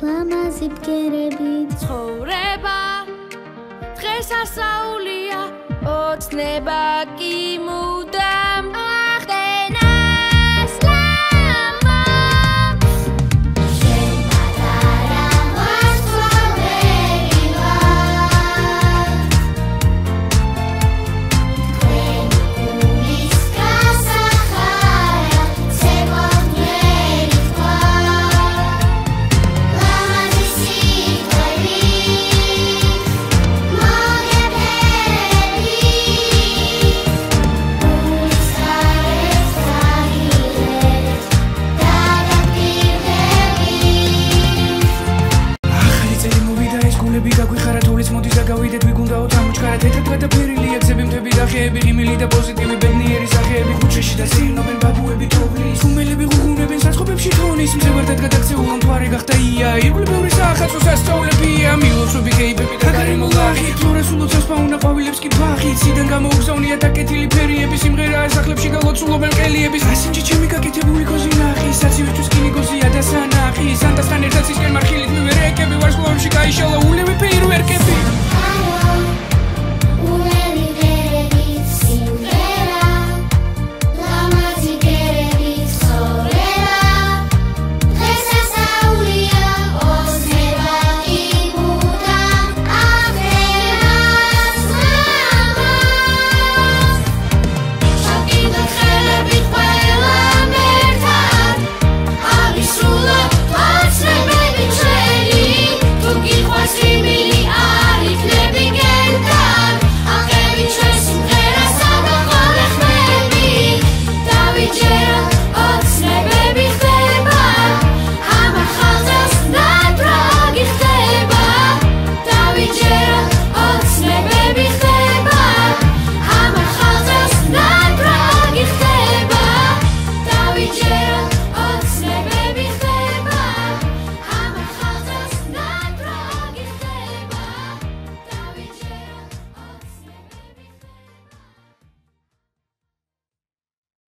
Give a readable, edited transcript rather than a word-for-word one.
ლამაზი ბგერებით ცხოვრება დღეს ასაულია ოცნება კი მუდამ ახდენას ლამაზ შენ პატარა ვარსკვლავერი ვარ გულის გასახარა ცეკვავდნელი ვარ ლამაზი სიტყვები გავიდეთ ვიგუნდაო თამოჩქარა თეთრ და ფერილი ექსები მთები და ხეები ღიმილი და პოზიტივი ბედნიერი სახეები ქუჩაში და სინობენ ბაბუები თოვლის უმელები ღუღუნებენ საწყობებში თონის მძევარდად გადაქცეულ მთვარე გახდა ია ირგვლივ ბევრი საახალწლო სასწაულებია მილოცობი კეიფები და გარემოლაღი ფლორას ულოცავს ფაუნა ყვავილებს კი ფახი ციდან გამოუგზავნია დაკეთილი ფერიები სიმღერაა სახლებში გალოცულობენ ყელიების ასინჯი ჩემი გაკეთებული გოზი ნახი საცივისთვის კი ნიგოზია და სანახი